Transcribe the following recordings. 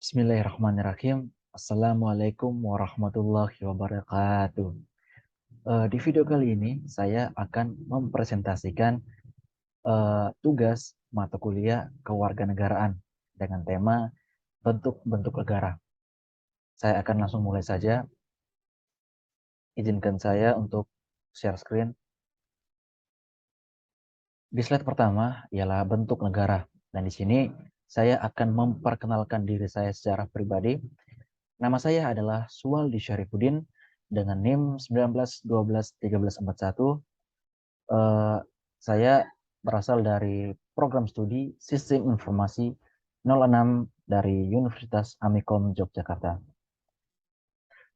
Bismillahirrahmanirrahim. Assalamualaikum warahmatullahi wabarakatuh. Di video kali ini saya akan mempresentasikan tugas mata kuliah kewarganegaraan dengan tema bentuk-bentuk negara. Saya akan langsung mulai saja. Izinkan saya untuk share screen. Di slide pertama ialah bentuk negara. Dan di sini saya akan memperkenalkan diri saya secara pribadi. Nama saya adalah Suwaldi Syarifuddin dengan NIM 19121341. Saya berasal dari program studi Sistem Informasi 06 dari Universitas Amikom Yogyakarta.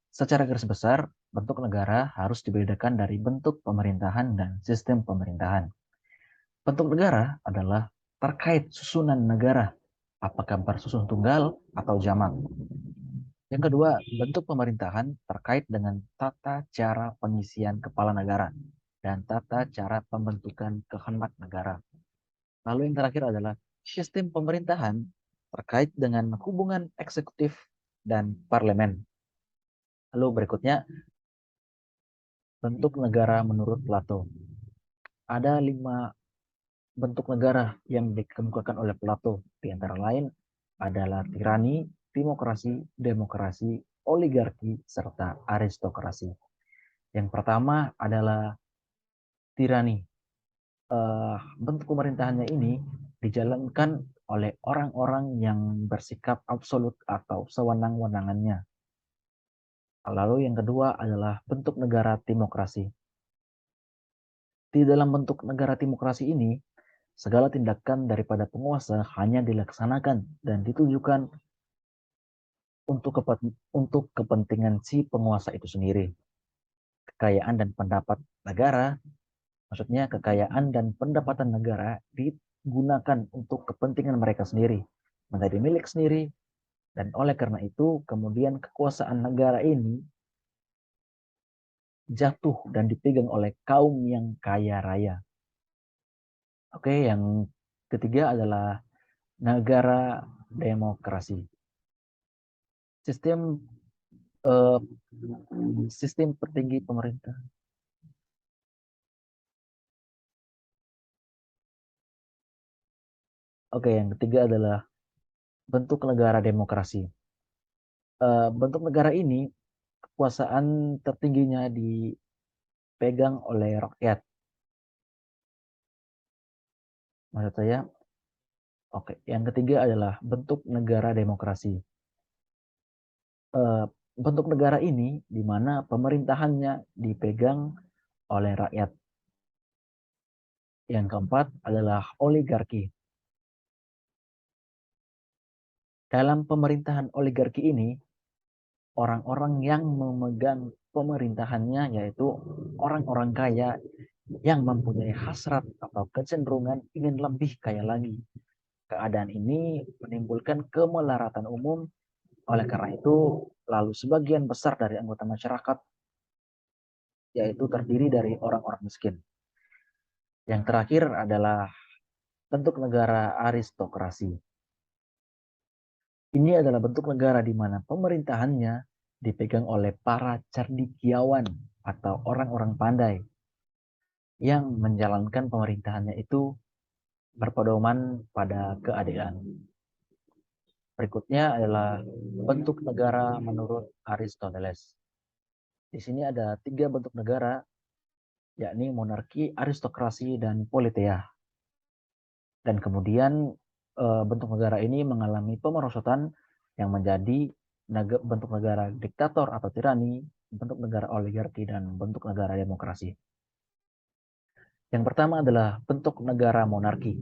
Secara garis besar, bentuk negara harus dibedakan dari bentuk pemerintahan dan sistem pemerintahan. Bentuk negara adalah terkait susunan negara, apakah bersusun tunggal atau jamak. Yang kedua, bentuk pemerintahan terkait dengan tata cara pengisian kepala negara dan tata cara pembentukan kehendak negara. Lalu yang terakhir adalah sistem pemerintahan terkait dengan hubungan eksekutif dan parlemen. Lalu berikutnya, bentuk negara menurut Plato. Ada 5 bentuk negara yang dikemukakan oleh Plato, di antara lain adalah tirani, demokrasi, oligarki, serta aristokrasi. Yang pertama adalah tirani. Bentuk pemerintahannya ini dijalankan oleh orang-orang yang bersikap absolut atau sewenang-wenangannya. Lalu yang kedua adalah bentuk negara demokrasi. Di dalam bentuk negara demokrasi ini, segala tindakan daripada penguasa hanya dilaksanakan dan ditujukan untuk kepentingan si penguasa itu sendiri. Kekayaan dan pendapat negara, maksudnya kekayaan dan pendapatan negara digunakan untuk kepentingan mereka sendiri, menjadi milik sendiri, dan oleh karena itu kemudian kekuasaan negara ini jatuh dan dipegang oleh kaum yang kaya raya. Oke, yang ketiga adalah negara demokrasi. Sistem eh, sistem tertinggi pemerintah. Oke, yang ketiga adalah bentuk negara demokrasi. Bentuk negara ini kekuasaan tertingginya dipegang oleh rakyat. Maksud saya, oke. Yang ketiga adalah bentuk negara demokrasi. Bentuk negara ini di mana pemerintahannya dipegang oleh rakyat. Yang keempat adalah oligarki. Dalam pemerintahan oligarki ini, orang-orang yang memegang pemerintahannya yaitu orang-orang kaya yang mempunyai hasrat atau kecenderungan ingin lebih kaya lagi. Keadaan ini menimbulkan kemelaratan umum. Oleh karena itu, lalu sebagian besar dari anggota masyarakat yaitu terdiri dari orang-orang miskin. Yang terakhir adalah bentuk negara aristokrasi. Ini adalah bentuk negara di mana pemerintahannya dipegang oleh para cendekiawan atau orang-orang pandai yang menjalankan pemerintahannya itu berpedoman pada keadilan. Berikutnya adalah bentuk negara menurut Aristoteles. Di sini ada 3 bentuk negara, yakni monarki, aristokrasi, dan politeia. Dan kemudian bentuk negara ini mengalami pemerosotan yang menjadi bentuk negara diktator atau tirani, bentuk negara oligarki, dan bentuk negara demokrasi. Yang pertama adalah bentuk negara monarki.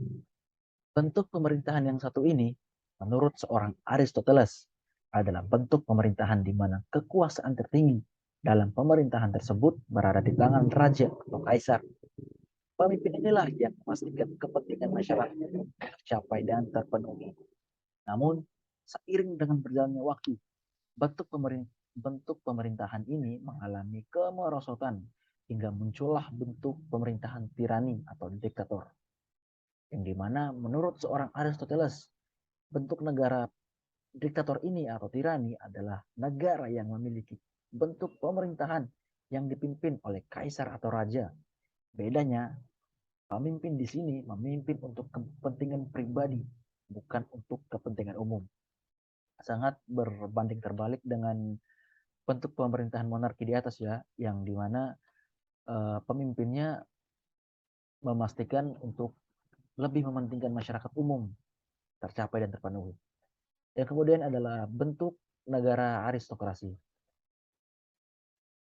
Bentuk pemerintahan yang satu ini, menurut seorang Aristoteles, adalah bentuk pemerintahan di mana kekuasaan tertinggi dalam pemerintahan tersebut berada di tangan raja atau kaisar. Pemimpin inilah yang memastikan kepentingan masyarakat tercapai dan terpenuhi. Namun, seiring dengan berjalannya waktu, bentuk pemerintahan ini mengalami kemerosotan hingga muncullah bentuk pemerintahan tirani atau diktator. Yang dimana menurut seorang Aristoteles, bentuk negara Diktator ini atau tirani adalah negara yang memiliki bentuk pemerintahan yang dipimpin oleh kaisar atau raja. Bedanya, pemimpin di sini memimpin untuk kepentingan pribadi, bukan untuk kepentingan umum. Sangat berbanding terbalik dengan bentuk pemerintahan monarki di atas ya, yang dimana pemimpinnya memastikan untuk lebih mementingkan masyarakat umum tercapai dan terpenuhi. Yang kemudian adalah bentuk negara aristokrasi.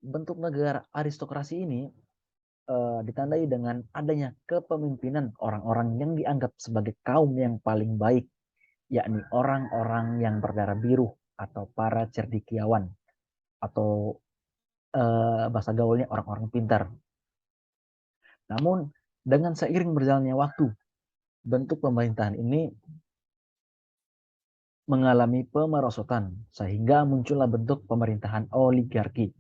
Bentuk negara aristokrasi ini ditandai dengan adanya kepemimpinan orang-orang yang dianggap sebagai kaum yang paling baik, yakni orang-orang yang berdarah biru atau para cendekiawan atau bahasa gaulnya orang-orang pintar. Namun dengan seiring berjalannya waktu, bentuk pemerintahan ini mengalami pemerosotan sehingga muncullah bentuk pemerintahan oligarki.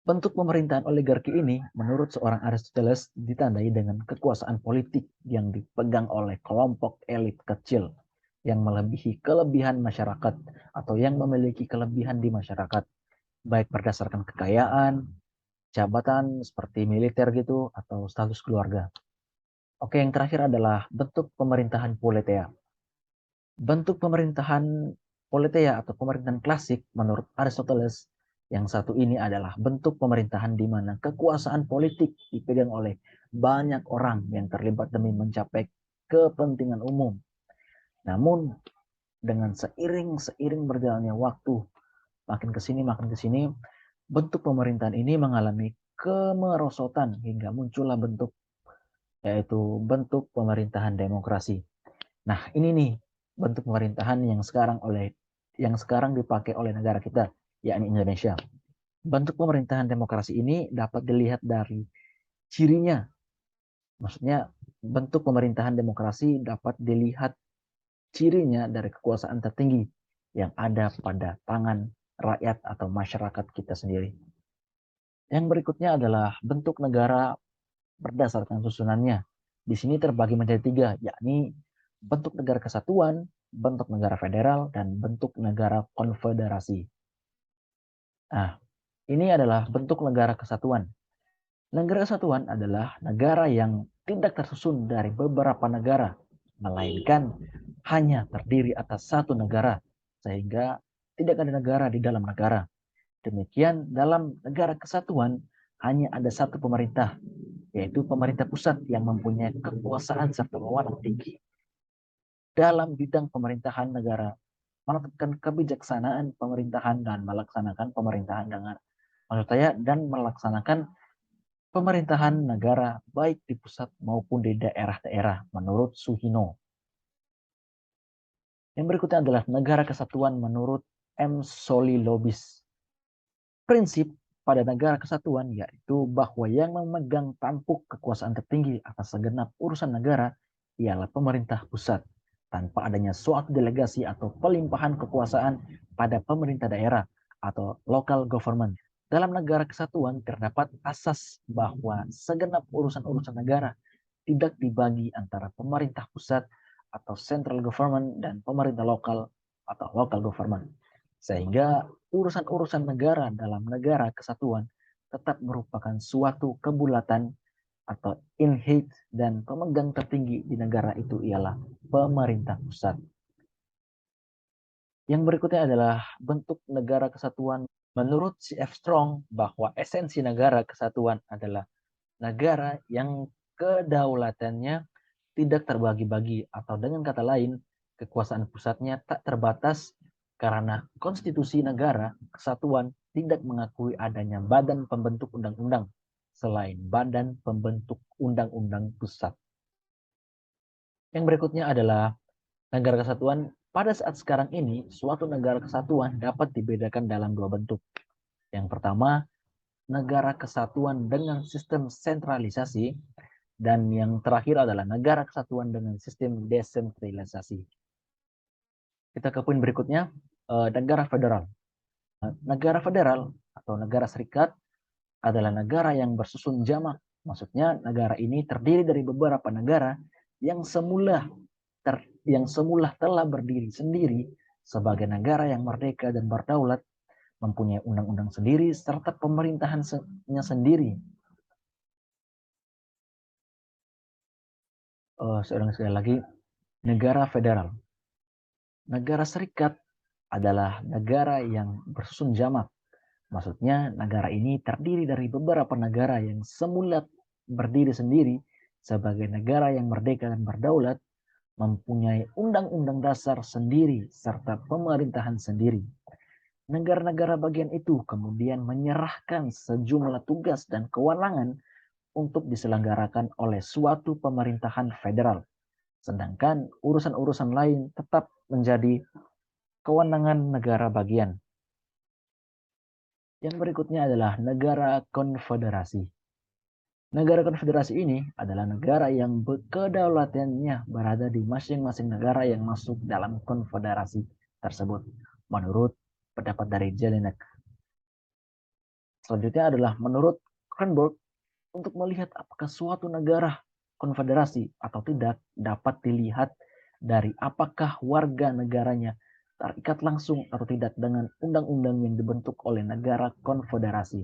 Bentuk pemerintahan oligarki ini menurut seorang Aristoteles ditandai dengan kekuasaan politik yang dipegang oleh kelompok elit kecil yang melebihi kelebihan masyarakat atau yang memiliki kelebihan di masyarakat, baik berdasarkan kekayaan, jabatan seperti militer gitu atau status keluarga. Oke, yang terakhir adalah bentuk pemerintahan politeia. Bentuk pemerintahan politeia atau pemerintahan klasik menurut Aristoteles yang satu ini adalah bentuk pemerintahan di mana kekuasaan politik dipegang oleh banyak orang yang terlibat demi mencapai kepentingan umum. Namun dengan seiring berjalannya waktu, makin ke sini, bentuk pemerintahan ini mengalami kemerosotan hingga muncullah bentuk yaitu bentuk pemerintahan demokrasi. Nah, ini nih bentuk pemerintahan yang sekarang dipakai oleh negara kita, yakni Indonesia. Bentuk pemerintahan demokrasi ini dapat dilihat dari cirinya. Maksudnya bentuk pemerintahan demokrasi dapat dilihat cirinya dari kekuasaan tertinggi yang ada pada tangan rakyat atau masyarakat kita sendiri. Yang berikutnya adalah bentuk negara berdasarkan susunannya. Di sini terbagi menjadi tiga, yakni bentuk negara kesatuan, bentuk negara federal, dan bentuk negara konfederasi. Nah, ini adalah bentuk negara kesatuan. Negara kesatuan adalah negara yang tidak tersusun dari beberapa negara, melainkan hanya terdiri atas satu negara, sehingga tidak ada negara di dalam negara. Demikian dalam negara kesatuan hanya ada satu pemerintah, yaitu pemerintah pusat yang mempunyai kekuasaan serta wewenang tinggi dalam bidang pemerintahan negara, menetapkan kebijaksanaan pemerintahan dan melaksanakan pemerintahan dengan maksud saya dan melaksanakan pemerintahan negara baik di pusat maupun di daerah-daerah menurut Suhino. Yang berikutnya adalah negara kesatuan menurut M. Solilobis. Prinsip pada negara kesatuan yaitu bahwa yang memegang tampuk kekuasaan tertinggi atas segenap urusan negara ialah pemerintah pusat tanpa adanya suatu delegasi atau pelimpahan kekuasaan pada pemerintah daerah atau local government. Dalam negara kesatuan terdapat asas bahwa segenap urusan-urusan negara tidak dibagi antara pemerintah pusat atau central government dan pemerintah lokal atau local government. Sehingga urusan-urusan negara dalam negara kesatuan tetap merupakan suatu kebulatan atau inherit dan pemegang tertinggi di negara itu ialah pemerintah pusat. Yang berikutnya adalah bentuk negara kesatuan. Menurut C.F. Strong bahwa esensi negara kesatuan adalah negara yang kedaulatannya tidak terbagi-bagi atau dengan kata lain kekuasaan pusatnya tak terbatas karena konstitusi negara kesatuan tidak mengakui adanya badan pembentuk undang-undang selain badan pembentuk undang-undang pusat. Yang berikutnya adalah negara kesatuan. Pada saat sekarang ini, suatu negara kesatuan dapat dibedakan dalam dua bentuk. Yang pertama, negara kesatuan dengan sistem sentralisasi, dan yang terakhir adalah negara kesatuan dengan sistem desentralisasi. Kita ke poin berikutnya, negara federal. Negara federal atau negara serikat adalah negara yang bersusun jamak. Maksudnya negara ini terdiri dari beberapa negara yang semula yang semula telah berdiri sendiri sebagai negara yang merdeka dan berdaulat, mempunyai undang-undang sendiri serta pemerintahannya sendiri. Sekali lagi, negara federal. Negara serikat adalah negara yang bersusun jamak. Maksudnya negara ini terdiri dari beberapa negara yang semula berdiri sendiri sebagai negara yang merdeka dan berdaulat, mempunyai undang-undang dasar sendiri serta pemerintahan sendiri. Negara-negara bagian itu kemudian menyerahkan sejumlah tugas dan kewenangan untuk diselenggarakan oleh suatu pemerintahan federal. Sedangkan urusan-urusan lain tetap menjadi kewenangan negara bagian. Yang berikutnya adalah negara konfederasi. Negara konfederasi ini adalah negara yang kedaulatannya berada di masing-masing negara yang masuk dalam konfederasi tersebut, menurut pendapat dari Jelinek. Selanjutnya adalah menurut Kronberg, untuk melihat apakah suatu negara konfederasi atau tidak dapat dilihat dari apakah warga negaranya terikat langsung atau tidak dengan undang-undang yang dibentuk oleh negara konfederasi.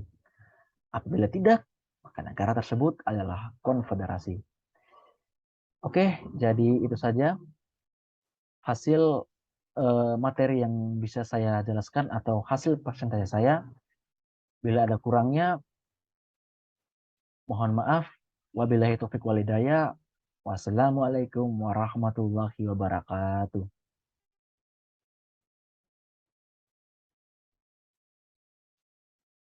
Apabila tidak, maka negara tersebut adalah konfederasi. Oke, jadi itu saja hasil materi yang bisa saya jelaskan atau hasil persentase saya. Bila ada kurangnya, mohon maaf. Wabillahi taufiq walhidayah. Wassalamualaikum warahmatullahi wabarakatuh.